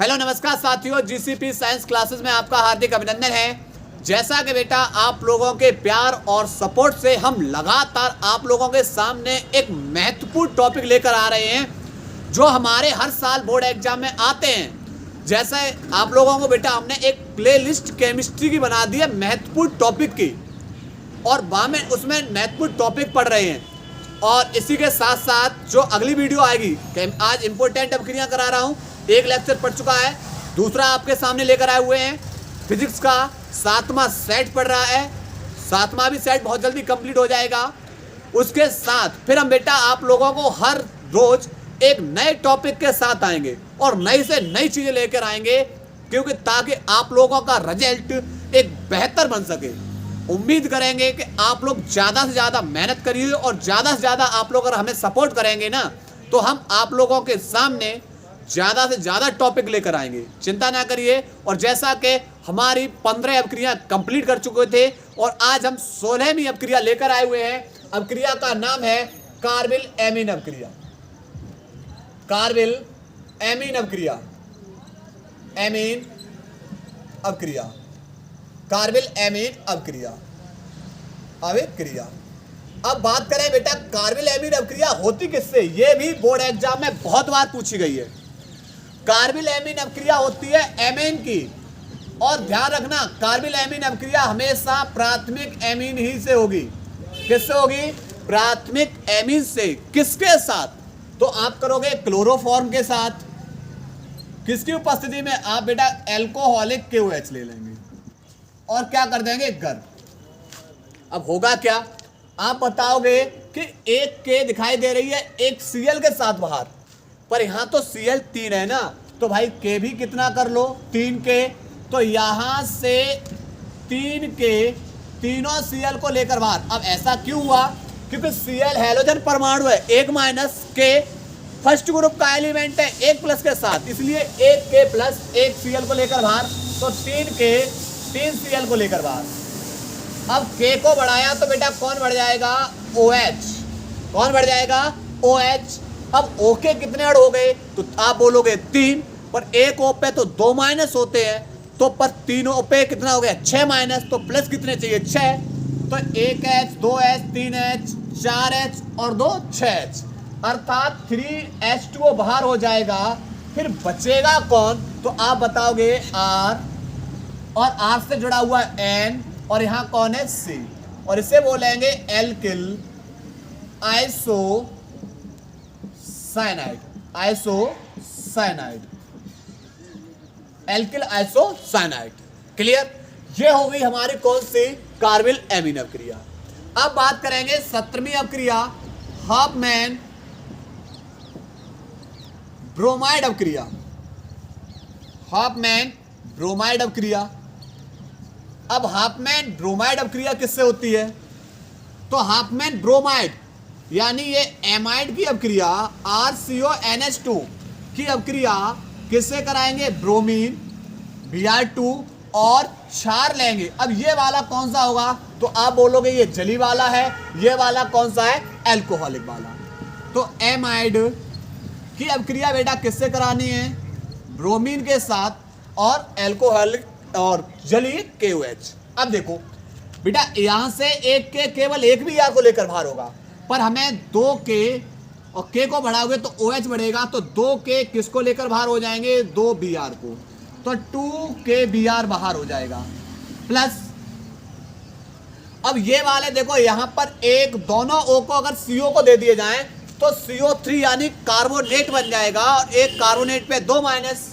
Hello नमस्कार साथियों, GCP science classes में आपका हार्दिक अभिनंदन है। जैसा कि बेटा आप लोगों के प्यार और सपोर्ट से हम लगातार आप लोगों के सामने एक महत्वपूर्ण टॉपिक लेकर आ रहे हैं जो हमारे हर साल बोर्ड एग्जाम में आते हैं। जैसे आप लोगों को बेटा हमने एक प्लेलिस्ट केमिस्ट्री की बना दी है महत्वपूर्ण टॉपिक की, और वहाँ में उसमें महत्वपूर्ण टॉपिक पढ़ रहे हैं। और इसी के साथ साथ जो अगली वीडियो आएगी, आज इंपॉर्टेंट अपक्रियाएं करा रहा हूँ, एक लेक्चर पढ़ चुका है, दूसरा आपके सामने लेकर आए हुए हैं। फिजिक्स का 7वां सेट पढ़ रहा है, 7वां भी सेट बहुत जल्दी कंप्लीट हो जाएगा। उसके साथ फिर हम बेटा आप लोगों को हर रोज एक नए टॉपिक के साथ आएंगे और नई से नई चीज़ें लेकर आएंगे, क्योंकि ताकि आप लोगों का रिजल्ट एक बेहतर बन सके। उम्मीद करेंगे कि आप लोग ज़्यादा से ज़्यादा मेहनत करिए और ज़्यादा से ज़्यादा आप लोग अगर हमें सपोर्ट करेंगे ना, तो हम आप लोगों के सामने ज़्यादा से ज़्यादा टॉपिक लेकर आएंगे। चिंता ना करिए। और जैसा कि हमारी 15 अपक्रिया कंप्लीट कर चुके थे और आज हम 16वीं अपक्रिया लेकर आए हुए हैं। अपक्रिया का नाम है कार्बिल एमीन अपक्रिया। कार्बिल एमीन अपक्रिया, एमीन अपक्रिया, कार्बिल एमीन अपक्रिया, अभिक्रिया। अब बात करें बेटा कार्बिल एमीन अपक्रिया होती किससे, यह भी बोर्ड एग्जाम में बहुत बार पूछी गई है। कार्बिल एमीन अपक्रिया होती है एमीन की, और ध्यान रखना कार्बिल एमीन अपक्रिया हमेशा प्राथमिक एमीन ही से होगी। किससे होगी? प्राथमिक एमीन से। किसके साथ? तो आप करोगे क्लोरोफॉर्म के साथ। किसकी उपस्थिति में? आप बेटा एल्कोहलिक KOH ले लेंगे और क्या कर देंगे? गर्म। अब होगा क्या? आप बताओगे कि एक K दिखाई दे रही है एक Cl के साथ बाहर, पर यहाँ तो Cl 3 है ना, तो भाई K भी कितना कर लो? 3K। तो यहाँ से 3K तीनों Cl को लेकर बाहर। अब ऐसा क्यों हुआ? क्योंकि Cl हैलोजन परमाणु है, 1 K फर्स्ट ग्रुप का एलिमेंट है 1 के साथ, इसलिए 1K प्लस 1 Cl को लेकर बाहर, तो 3K 3 Cl को लेकर बाहर। अब K को बढ़ाया तो बेटा कौन बढ़ जाएगा? OH। कौन बढ़ जाएगा? OH। अब OK कितने अड़ हो गए? तो आप बोलोगे 3, पर एक O पे तो 2 माइनस होते हैं, तो पर 3 O पे कितना हो गया? 6 माइनस, तो प्लस कितने चाहिए? 6। तो 1H 2H 3H 4H और 2 6H, अर्थात 3H2O बाहर हो जाएगा। फिर बचेगा कौन? तो आप बताओगे R, और R से जुड़ा हुआ N, और यहाँ कौन है? C, और इसे बोलेंगे alkyl isocyanide. Isocyanide, alkyl isocyanide. Clear? ये हो गई हमारी कौन सी? Carbyl amine अपक्रिया। अब बात करेंगे 17वीं अपक्रिया, हाफमैन ब्रोमाइड अपक्रिया। हाफमैन ब्रोमाइड अपक्रिया। अब हाफमैन ब्रोमाइड अपक्रिया किससे होती है? तो हाफमैन ब्रोमाइड यानी ये एमाइड की अपक्रिया RCONH2 की अपक्रिया किससे कराएंगे? ब्रोमीन Br2 और क्षार लेंगे। अब ये वाला कौन सा होगा? तो आप बोलोगे ये जली वाला है, ये वाला कौन सा है? एल्कोहलिक वाला। तो एमाइड की अपक्रिया बेटा किससे करानी है? ब्रोमीन के साथ और एल्कोहलिक और जली KOH। अब देखो बेटा यहां से एक के केवल एक भी यार को लेकर बाहर होगा, पर हमें 2K और K को बढ़ाओगे तो OH बढ़ेगा, तो 2K किसको लेकर बाहर हो जाएंगे? 2 Br को, तो 2K Br बाहर हो जाएगा। प्लस अब ये वाले देखो यहां पर एक दोनों O को अगर CO को दे दिए जाएं तो CO3 यानी कार्बोनेट बन जाएगा, और एक कार्बोनेट पे 2 माइनस,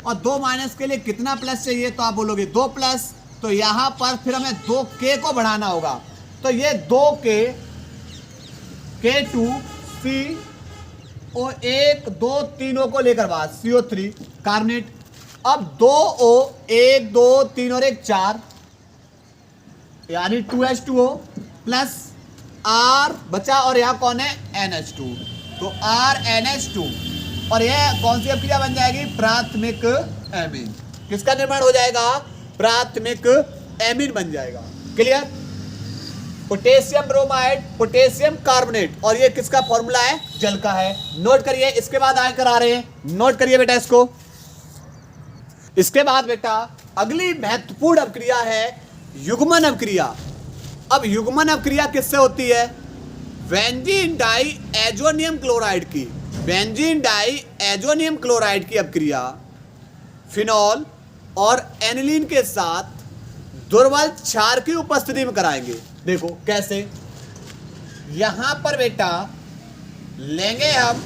और 2 माइनस के लिए कितना प्लस चाहिए? तो आप बोलोगे 2 प्लस। तो यहां पर फिर हमें 2K को बढ़ाना होगा, तो ये 2K K2 C O 1 2 3 O को लेकर बाहर, CO3 कार्बोनेट। अब 2O 1 2 3 और 1 4 यानी 2H2O प्लस R बचा, और यहाँ कौन है? NH2, तो RNH2, और यह कौन सी अपक्रिया बन जाएगी? प्राथमिक एमीन। किसका निर्माण हो जाएगा? प्राथमिक एमीन बन जाएगा। Clear? Potassium bromide, potassium carbonate, और ये किसका फॉर्मूला है? जल का है। नोट करिए, इसके बाद आकर आ रहे हैं, नोट करिए बेटा इसको। इसके बाद बेटा अगली महत्वपूर्ण अपक्रिया है युग्मन अपक्रिया। अब युग्मन अपक्रिया किससे होती है? बेंजीन डाई एजोनियम क्लोराइड की, बेंजीन डाई एजोनियम क्लोराइड की अपक्रिया फिनॉल और एनिलीन के साथ दुर्बल क्षार की उपस्थिति में कराएंगे। देखो कैसे, यहां पर बेटा लेंगे हम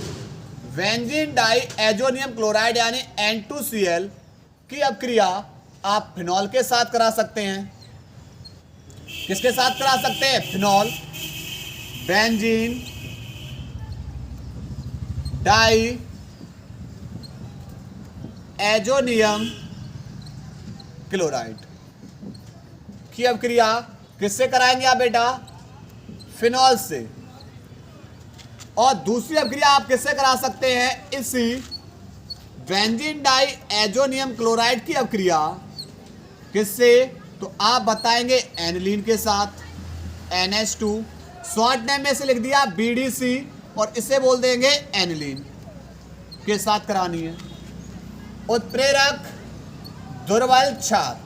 बेंजीन डाई एजोनियम क्लोराइड यानी N2Cl की अपक्रिया आप फिनॉल के साथ करा सकते हैं। किसके साथ करा सकते हैं? Phenol, benzene diazonium chloride की अपक्रिया किससे कराएंगे आप बेटा? फिनॉल से। और दूसरी अपक्रिया आप किससे करा सकते हैं? इसी बेंजीन डाई एजोनियम क्लोराइड की अपक्रिया किससे? तो आप बताएंगे एनिलीन के साथ, NH2, शॉर्ट नेम में से लिख दिया BDC और इसे बोल देंगे एनिलीन के साथ करानी है। उत्प्रेरक दुर्बल क्षार,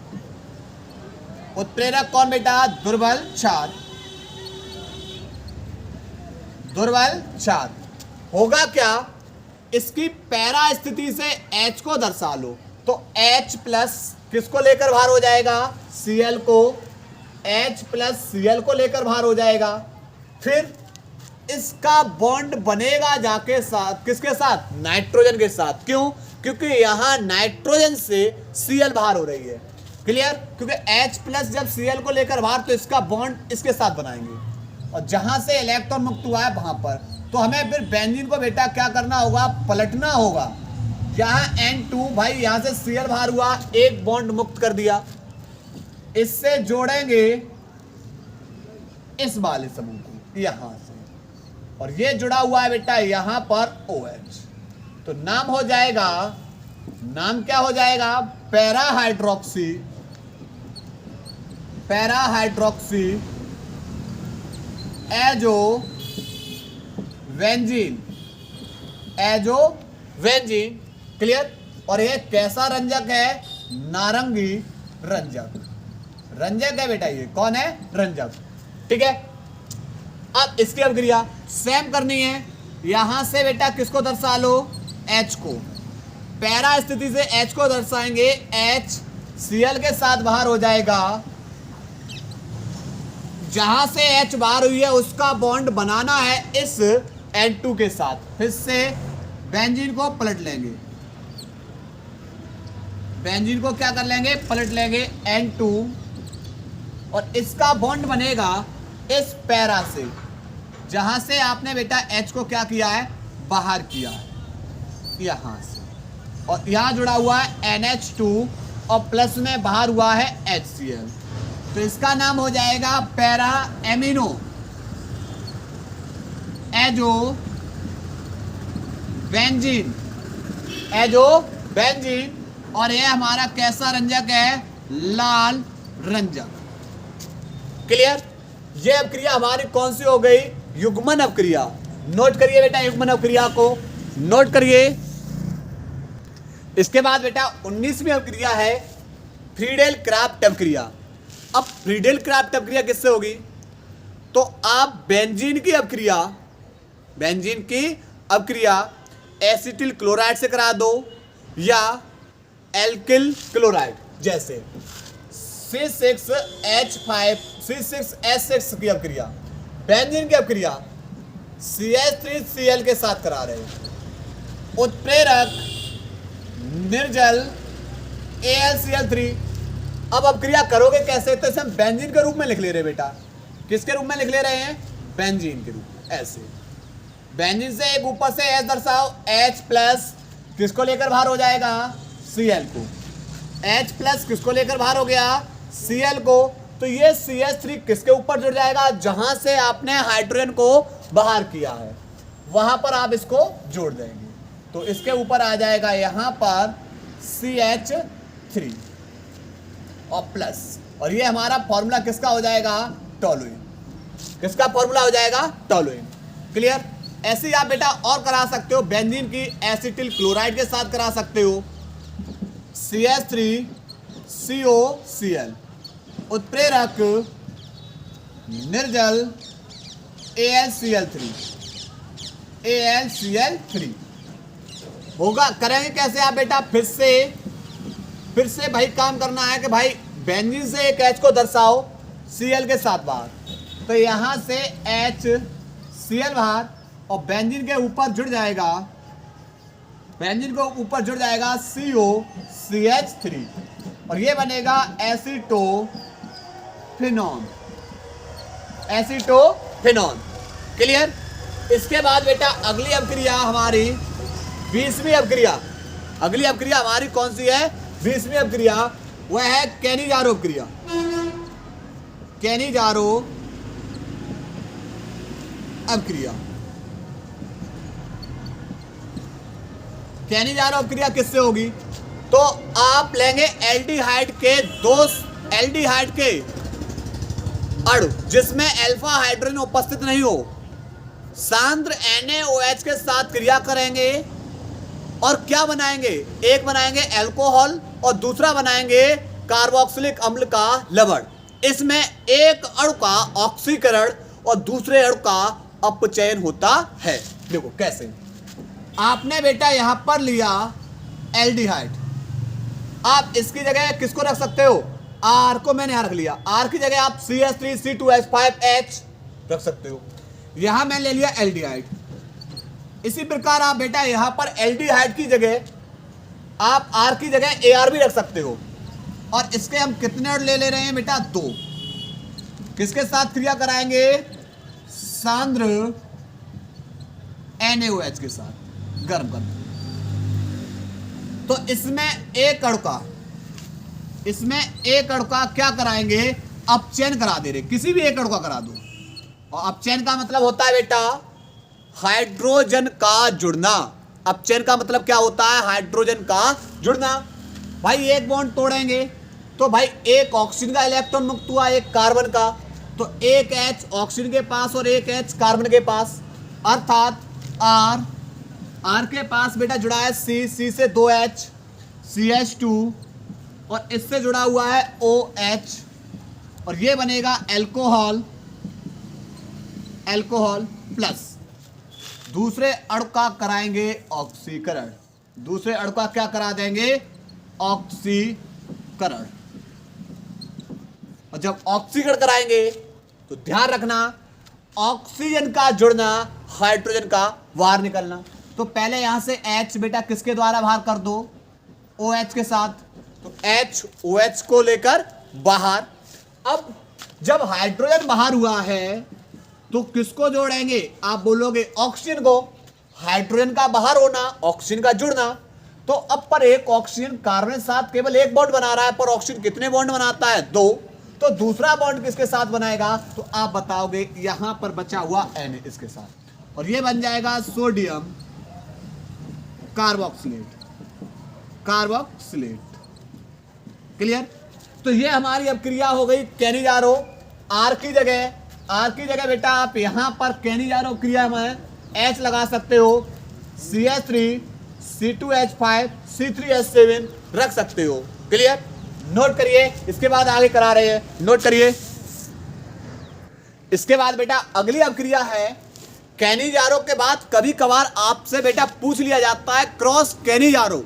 उत्प्रेरक कौन बेटा? दुर्बल क्षार, दुर्बल क्षार। होगा क्या? इसकी पैरा स्थिति से H को दर्शा लो, तो H प्लस किसको लेकर बाहर हो जाएगा? Cl को, H प्लस Cl को लेकर बाहर हो जाएगा। फिर इसका बॉन्ड बनेगा जाके साथ किसके साथ? नाइट्रोजन के साथ। क्यों? क्योंकि यहां नाइट्रोजन से Cl बाहर हो रही है। क्लियर? क्योंकि H प्लस जब Cl को लेकर बाहर तो इसका बॉन्ड इसके साथ बनाएंगे और जहां से इलेक्ट्रॉन मुक्त हुआ है वहां पर, तो हमें फिर बेंजीन को बेटा क्या करना होगा? पलटना होगा। यहाँ N2 भाई यहां से Cl बाहर हुआ, एक बॉन्ड मुक्त कर दिया, इससे जोड़ेंगे इस वाले समूह को यहां से, और ये जुड़ा हुआ है बेटा यहां पर OH। तो नाम हो जाएगा, नाम क्या हो जाएगा? Para hydroxy, para hydroxy azo benzene, azo benzene. Clear? और ये कैसा रंजक है? नारंगी रंजक, रंजक है बेटा। ये कौन है? रंजक। ठीक है। अब इसकी अपक्रिया सेम करनी है। यहां से बेटा किसको दर्शा लो? H को। पैरा स्थिति से H को दर्शाएंगे, H Cl के साथ बाहर हो जाएगा। जहां से H बाहर हुई है उसका बॉन्ड बनाना है इस N2 के साथ। फिर से बेंजीन को पलट लेंगे, बेंजीन को क्या कर लेंगे? पलट लेंगे N2, और इसका बॉन्ड बनेगा इस पैरा से, जहां से आपने बेटा H को क्या किया है? बाहर किया है यहां से, और यहां जुड़ा हुआ है NH2 और प्लस में बाहर हुआ है HCl। तो इसका नाम हो जाएगा para amino azo benzene, azo benzene. और यह हमारा कैसा रंजक है? लाल रंजक। क्लियर? ये अपक्रिया हमारी कौन सी हो गई? युग्मन अपक्रिया। नोट करिए बेटा, युग्मन अपक्रिया को नोट करिए। इसके बाद बेटा 19वीं अपक्रिया है फ्रीडेल क्राफ्ट अपक्रिया। अब फ्रीडेल क्राफ्ट अपक्रिया किससे होगी? तो आप बेंजीन की अपक्रिया, बेंजीन की अपक्रिया एसिटिल क्लोराइड से करा दो या एल्किल क्लोराइड, जैसे C6H5 C6H6 की अपक्रिया, बेंजीन की अपक्रिया CH3Cl के साथ करा रहे हैं। उत्प्रेरक निर्जल AlCl3। अब अपक्रिया करोगे कैसे? तो इसे हम बेंजीन के रूप में लिख ले रहे हैं बेटा। किसके रूप में लिख ले रहे हैं? बेंजीन के रूप में। ऐसे बेंजीन से एक ऊपर से H दर्शाओ, H प्लस किसको लेकर बाहर हो जाएगा? Cl को। H प्लस किसको लेकर बाहर हो गया? Cl को। तो ये CH3 किसके ऊपर जुड़ जाएगा? जहां से आपने हाइड्रोजन को बाहर किया है वहां पर आप इसको जोड़ देंगे, तो इसके ऊपर आ जाएगा यहां पर CH3 और प्लस, और ये हमारा फॉर्मूला किसका हो जाएगा? टोलुइन। किसका फॉर्मूला हो जाएगा? टोलुइन। क्लियर? ऐसे ही आप बेटा और करा सकते हो, बेंजीन की एसिटिल क्लोराइड के साथ करा सकते हो, CH3COCl, उत्प्रेरक निर्जल AlCl3 होगा। करेंगे कैसे आप बेटा? फिर से भाई काम करना है कि भाई बेंजीन से एक H को दर्शाओ Cl के साथ बाहर, तो यहां से HCl बाहर और बेंजीन के ऊपर जुड़ जाएगा, COCH3 और ये बनेगा एसीटोफिनॉन। क्लियर? इसके बाद बेटा अगली अभिक्रिया हमारी 20वीं अभिक्रिया। अगली अभिक्रिया हमारी कौन सी है? 20वीं अभिक्रिया, वह है कैनिजारो अभिक्रिया। कैनिजारो अभिक्रिया किससे होगी? तो आप लेंगे एल्डिहाइड के अणु जिसमें अल्फा हाइड्रोजन उपस्थित नहीं हो, सांद्र NaOH के साथ क्रिया करेंगे और क्या बनाएंगे? एक बनाएंगे अल्कोहल और दूसरा बनाएंगे कार्बोक्सिलिक अम्ल का लवण। इसमें एक अणु का ऑक्सीकरण और दूसरे अणु का अपचयन होता है। देखो कैसे, आपने बेटा यहां पर लिया एल्डिहाइड, आप इसकी जगह किसको रख सकते हो? R को मैंने यहां रख लिया, R की जगह आप CH3C2H5H रख सकते हो। यहां मैंने ले लिया एल्डिहाइड। इसी प्रकार आप बेटा यहां पर एल्डिहाइड की जगह आप R की जगह AR भी रख सकते हो। और इसके हम कितने अणु ले रहे हैं बेटा? 2। किसके साथ क्रिया कराएंगे? सांद्र NaOH के साथ गर्म कर। तो इसमें एक अणु का क्या कराएंगे? अपचयन करा दे रहे, किसी भी एक अणु का करा दो। और अपचयन का मतलब होता है बेटा हाइड्रोजन का जुड़ना। अपचयन का मतलब क्या होता है? हाइड्रोजन का जुड़ना। भाई एक बॉन्ड तोड़ेंगे तो भाई एक ऑक्सीजन का इलेक्ट्रॉन मुक्त हुआ, एक कार्बन का, तो एक H ऑक्सीजन के पास और एक H कार्बन के पास, अर्थात R के पास बेटा जुड़ा है C से 2H CH2 और इससे जुड़ा हुआ है OH और ये बनेगा अल्कोहल प्लस दूसरे अणु का कराएंगे ऑक्सीकरण। दूसरे अणु का क्या करा देंगे? ऑक्सीकरण। और जब ऑक्सीकरण कराएंगे तो ध्यान रखना ऑक्सीजन का जुड़ना, हाइड्रोजन का बाहर निकलना। तो पहले यहां से H बेटा किसके द्वारा बाहर कर दो? OH के साथ। तो H OH को लेकर बाहर। अब जब हाइड्रोजन बाहर हुआ है तो किसको जोड़ेंगे? आप बोलोगे ऑक्सीजन को। हाइड्रोजन का बाहर होना, ऑक्सीजन का जुड़ना। तो अब पर एक ऑक्सीजन कार्बन के साथ केवल एक बॉन्ड बना रहा है, पर ऑक्सीजन कितने बॉन्ड बनाता है? 2। तो दूसरा बॉन्ड किसके साथ बनाएगा? तो आप बताओगे यहां पर बचा हुआ Na इसके साथ, और ये बन जाएगा सोडियम कार्बोक्सिलेट। क्लियर? तो ये हमारी अब क्रिया हो गई कैनिजारो। R की जगह बेटा आप यहां पर कैनिजारो क्रिया में H लगा सकते हो, CH3 C2H5 C3H7 रख सकते हो। क्लियर? नोट करिए, इसके बाद आगे करा रहे हैं, नोट करिए। इसके बाद बेटा अगली अभिक्रिया है कैनिजारो के बाद कभी कभार आपसे बेटा पूछ लिया जाता है क्रॉस कैनिजारो।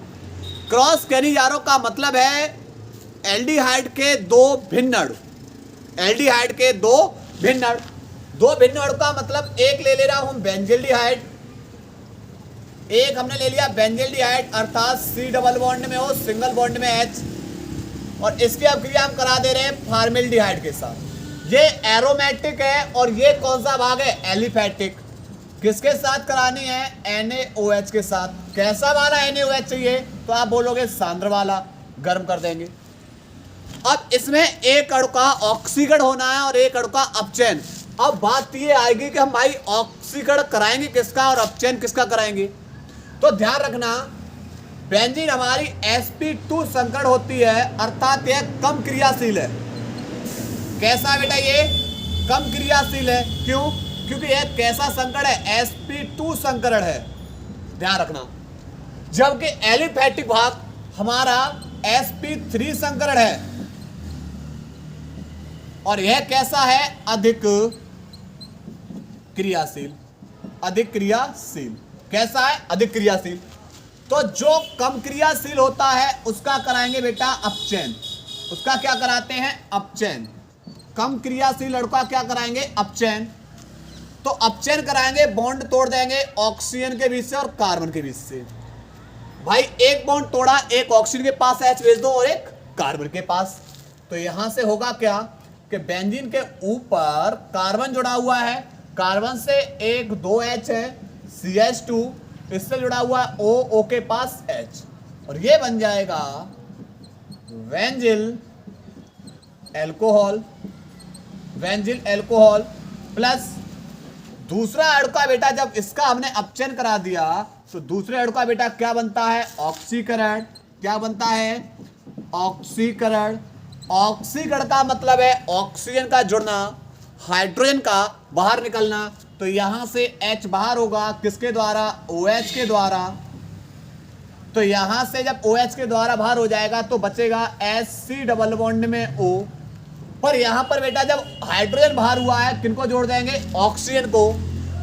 क्रॉस कैनिजारो का मतलब है एल्डिहाइड के दो भिन्न अणु। एल्डिहाइड के दो भिन्न अणु का मतलब एक ले रहा हूं बेंजील्डिहाइड, एक हमने ले लिया बेंजील्डिहाइड अर्थात C डबल बॉन्ड में हो, सिंगल बॉन्ड में H, और इसकी अभिक्रिया हम करा दे रहे हैं फॉर्मेल्डिहाइड के साथ। ये एरोमेटिक है और ये कौन सा भाग है? एलिफेटिक। किसके साथ करानी है? NaOH के साथ। कैसा वाला NaOH चाहिए? तो आप बोलोगे सांद्र वाला, गर्म कर देंगे। अब इसमें एक अणु का ऑक्सीकरण होना है और एक अणु का अपचयन। अब बात ये आएगी कि हम भाई ऑक्सीकरण कराएंगे किसका और अपचयन किसका कराएंगे? तो ध्यान रखना बेंजीन हमारी sp2 संकरण होती है, अर्थात यह कम क्रियाशील है। कैसा बेटा? ये कम क्रियाशील है। क्यों? क्योंकि यह कैसा संकरण है? sp2 संकरण है। ध्यान रखना। जबकि एलिफेटिक भाग हमारा sp3 संकरण है और यह कैसा है? अधिक क्रियाशील। अधिक क्रियाशील कैसा है? अधिक क्रियाशील। तो जो कम क्रियाशील होता है उसका कराएंगे बेटा अपचयन। उसका क्या कराते हैं? अपचयन। कम क्रियाशील लड़का क्या कराएंगे? अपचयन। तो अपचयन कराएंगे, बॉन्ड तोड़ देंगे ऑक्सीजन के बीच से और कार्बन के बीच से। भाई एक बॉन्ड तोड़ा, एक ऑक्सीजन के पास H भेज दो और एक कार्बन के पास। तो यहां से होगा क्या कि बेंजीन के ऊपर कार्बन जुड़ा हुआ है, कार्बन से एक 2H है CH2, इससे जुड़ा हुआ है O के पास H, और ये बन जाएगा वेंजिल एल्कोहल। वेंजिल एल्कोहल प्लस दूसरा अणु का बेटा, जब इसका हमने अपचयन करा दिया तो दूसरे अणु का बेटा क्या बनता है? ऑक्सीकरण। क्या बनता है? ऑक्सीकरण। ऑक्सीकरण का मतलब है ऑक्सीजन का जुड़ना, हाइड्रोजन का बाहर निकलना। तो यहां से H बाहर होगा, किसके द्वारा? OH के द्वारा। तो यहां से जब OH के द्वारा बाहर हो जाएगा तो बचेगा H डबल बॉन्ड में O। पर यहां पर बेटा जब हाइड्रोजन बाहर हुआ है, किनको जोड़ देंगे? ऑक्सीजन को।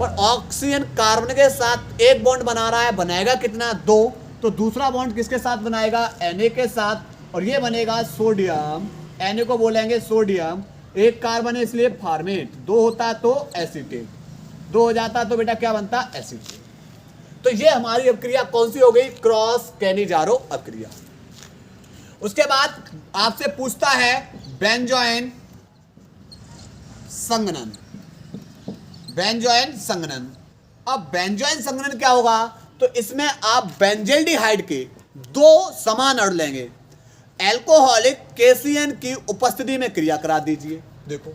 और ऑक्सीजन कार्बन के साथ एक बॉन्ड बना रहा है, बनाएगा कितना? 2। तो दूसरा बॉन्ड किसके साथ बनाएगा? Na के साथ, और ये बनेगा सोडियम। Na को बोलेंगे सोडियम। एक कार्बन है इसलिए फॉर्मेट, 2 होता तो एसीटेट, 2 हो जाता तो बेटा क्या बनता? एसीटेट। तो ये हमारी अपक्रिया कौन सी हो गई? क्रॉस कैनिजारो अपक्रिया। उसके बाद आपसे पूछता है बेंजोइन संघनन। बेंजोइन संघनन। अब बेंजोइन संघनन क्या होगा? तो इसमें आप बेंजेल्डिहाइड के 2 समान अणु लेंगे, एल्कोहलिक KCN की उपस्थिति में क्रिया करा दीजिए। देखो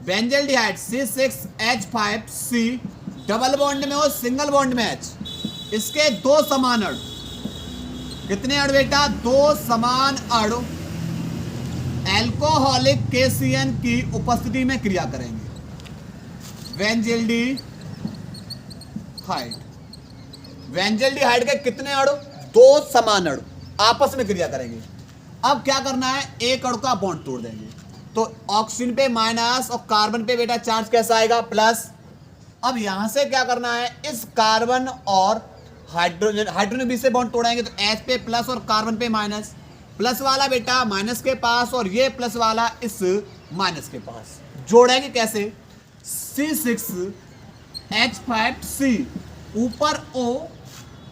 बेंजेल्डिहाइड C6H5C डबल बॉन्ड में और सिंगल बॉन्ड में H, इसके 2 समान अणु। कितने अणु बेटा? 2 समान अणु एल्कोहलिक KCN की उपस्थिति में क्रिया करेंगे। बेंजेल्डिहाइड। बेंजेल्डिहाइड के कितने अणु? 2 समान अणु आपस में क्रिया करेंगे। अब क्या करना है? एक अणु का बॉन्ड तोड़ देंगे। तो ऑक्सीजन पे माइनस और कार्बन पे बेटा चार्ज कैसा आएगा? प्लस। अब यहां से क्या करना है? इस कार्बन और हाइड्रोजन बीच से बॉन्ड तोड़ेंगे तो H पे प्लस और कार्बन पे माइनस। प्लस वाला बेटा माइनस के पास और ये प्लस वाला इस माइनस के पास। जोड़ेंगे कैसे? C6H5C ऊपर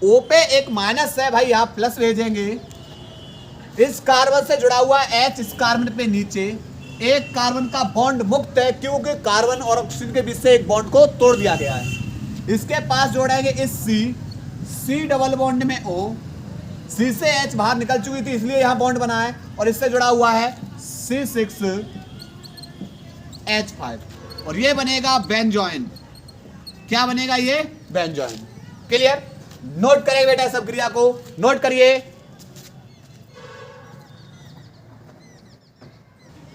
O पे एक माइनस है भाई, आप प्लस भेजेंगे। इस कार्बन से जुड़ा हुआ H इस कार्बन पे नीचे, एक कार्बन का बॉन्ड मुक्त है क्योंकि कार्बन और ऑक्सीजन के बीच से एक बॉन्ड को तोड़ दिया गया है। इसके पास जोड़ेंगे इस C डबल बॉन्ड में O, C से H बाहर निकल चुकी थी इसलिए यहां बॉन्ड बना है, और इससे जुड़ा हुआ है C6H5, और ये बनेगा बेंजोइन। क्या बनेगा? ये बेंजोइन। क्लियर? नोट करें बेटा इस क्रिया को, नोट करिए।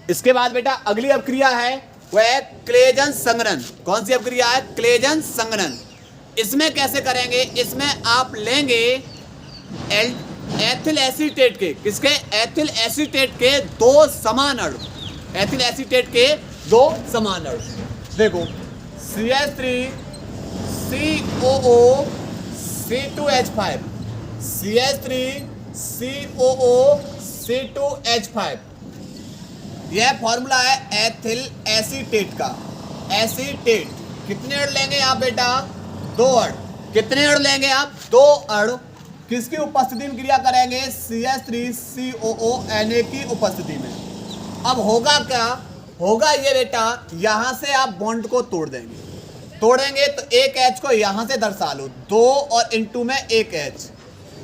इसके बाद बेटा अगली अपक्रिया है वह क्लेजन संघनन। कौन सी अपक्रिया है? क्लेजन संघनन। इसमें कैसे करेंगे? इसमें आप लेंगे एथिल एसीटेट के, किसके? एथिल एसीटेट के 2 समान अणु। एथिल एसीटेट के 2 समान अणु। देखो CH3COO C2H5, CH3COO C2H5, यह फॉर्मूला है एथिल एसीटेट का। एसीटेट कितने अणु लेंगे आप बेटा? 2 अणु। कितने अणु लेंगे आप? 2 अणु। किसकी उपस्थिति में क्रिया करेंगे? CH3COO Na की उपस्थिति में। अब होगा क्या? होगा ये बेटा, यहां से आप बॉन्ड को तोड़ देंगे। तोड़ेंगे तो एक H को यहां से दर्शा लो, 2 और इनटू में एक H,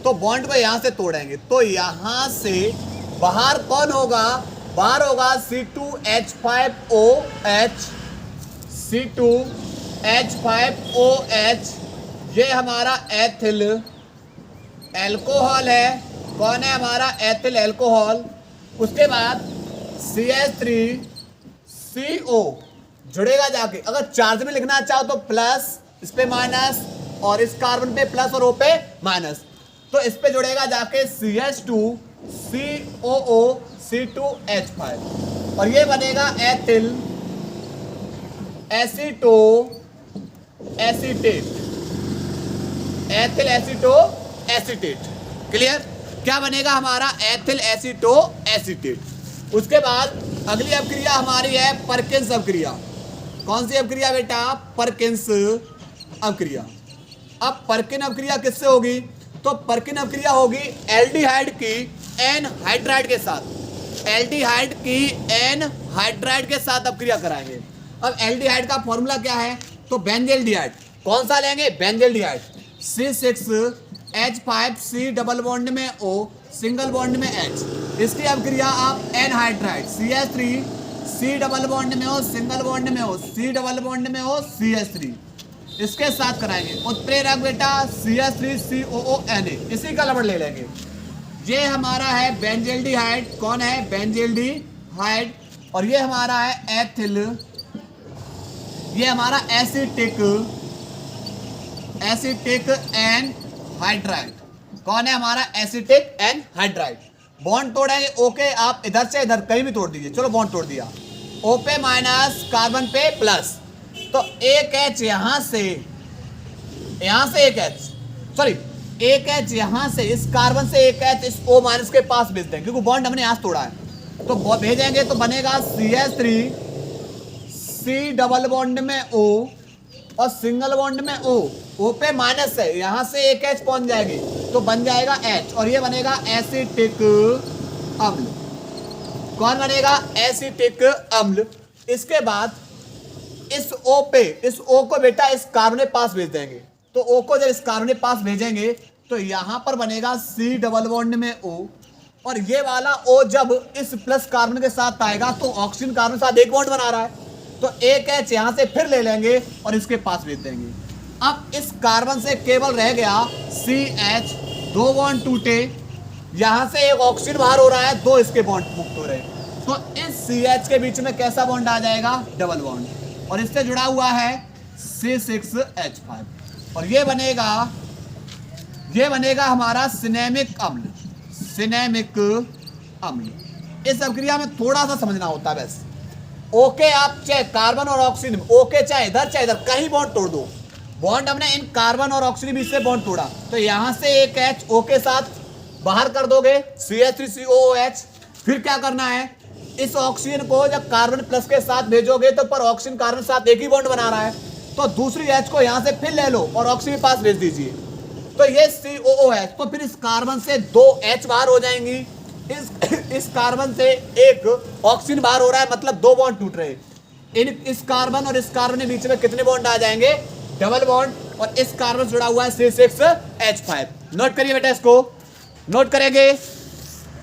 तो बॉन्ड को यहां से तोड़ेंगे तो यहां से बाहर कौन होगा? बाहर होगा C2H5OH, C2H5OH, ये हमारा एथिल एल्कोहल है। कौन है हमारा? Ethyl alcohol. उसके बाद CH3CO जुड़ेगा जाके, अगर चार्ज में लिखना चाहो तो प्लस, इस पे माइनस, और इस कार्बन पे प्लस और O पे माइनस, तो इस पे जुड़ेगा जाके CH2 COO C2H5 और ये बनेगा ethyl aceto acetate, ethyl aceto acetate. Clear? क्या बनेगा हमारा? Ethyl aceto acetate. उसके बाद अगली अपक्रिया हमारी है परकिंस अपक्रिया। कौन सी अपक्रिया बेटा? परकिंस अपक्रिया। अब परकिन अपक्रिया किससे होगी? तो परकिन अपक्रिया होगी एल्डिहाइड की एन हाइड्राइड के साथ, एल्डिहाइड की एन हाइड्राइड के साथ अपक्रिया कराएंगे। अब एल्डिहाइड का फॉर्मूला क्या है? तो बेंजल्डिहाइड। कौन सा लेंगे? बेंजल्डिहाइड। C6H5C डबल बॉन्ड में O, सिंगल बॉन्ड में H। इसकी अपक्रिया आप anhydride CH3C double bond में O, सिंगल बॉन्ड में O, C डबल बॉन्ड में O, CH3 इसके साथ कराएंगे। उत्प्रेरक बेटा CH3COONA, इसी का लवण ले लेंगे। ये हमारा है बेंजल्डिहाइड। कौन है? बेंजल्डिहाइड। और ये हमारा है एथिल, ये हमारा एसिटिक एन हाइड्राइड। कौन है हमारा? Acetic anhydride. बॉन्ड तोड़ेंगे ओके, आप इधर से इधर कहीं भी तोड़ दीजिए। चलो बॉन्ड तोड़ दिया, O पे माइनस, कार्बन पे प्लस, तो एक H यहां से एक H, सॉरी एक H यहां से, इस कार्बन से एक H इस O माइनस के पास भेज दें, क्योंकि बॉन्ड हमने यहां से तोड़ा है। तो भेजेंगे तो बनेगा CH3C डबल बॉन्ड में O और सिंगल बॉन्ड में O पे माइनस है, यहां से एक H पहुंच जाएगी तो बन जाएगा H और ये बनेगा एसिटिक अम्ल। कौन बनेगा? एसिटिक अम्ल। इसके बाद इस O पे, इस O को बेटा इस कार्बन के पास भेज देंगे। तो O को जब इस कार्बन के पास भेजेंगे तो यहां पर बनेगा C डबल बॉन्ड में O और ये वाला O जब इस प्लस कार्बन के साथ आएगा तो ऑक्सीजन कार्बन के साथ एक बॉन्ड बना रहा है, तो एक H यहां से फिर ले लेंगे और इसके पास भेज देंगे। अब इस कार्बन से केवल रह गया CH, दो बॉन्ड टूटे, यहां से एक ऑक्सीजन बाहर हो रहा है, दो इसके बॉन्ड मुक्त हो रहे, तो इस CH के बीच में कैसा बॉन्ड आ जाएगा? डबल बॉन्ड, और इससे जुड़ा हुआ है C6H5 और ये बनेगा हमारा सिनेमिक अम्ल, सिनेमिक अम्ल। इस अपक्रिया में थोड़ा सा समझना होता है बस। ओके, आप चाहे कार्बन और ऑक्सीजन, ओके चाहे इधर कहीं बॉन्ड तोड़ दो। बॉन्ड हमने इन कार्बन और ऑक्सीजन बीच से बॉन्ड तोड़ा, तो यहां से एक H O के साथ बाहर कर दोगे CH3COOH। फिर क्या करना है? इस ऑक्सीजन को जब कार्बन प्लस के साथ भेजोगे तो पर ऑक्सीजन कार्बन के साथ एक ही बॉन्ड बना रहा है, तो दूसरी H को यहां से फिर ले लो और ऑक्सीजन के पास भेज दीजिए, तो ये COOH। तो फिर इस कार्बन से दो H बाहर हो जाएंगी, इस कार्बन से एक ऑक्सीजन बाहर हो रहा है, मतलब दो बॉन्ड टूट रहे हैं। इस कार्बन और इस कार्बन के बीच में कितने बॉन्ड आ जाएंगे? डबल बॉन्ड, और इस कार्बन से जुड़ा हुआ है C6H5। नोट करिए बेटा, इसको नोट करेंगे।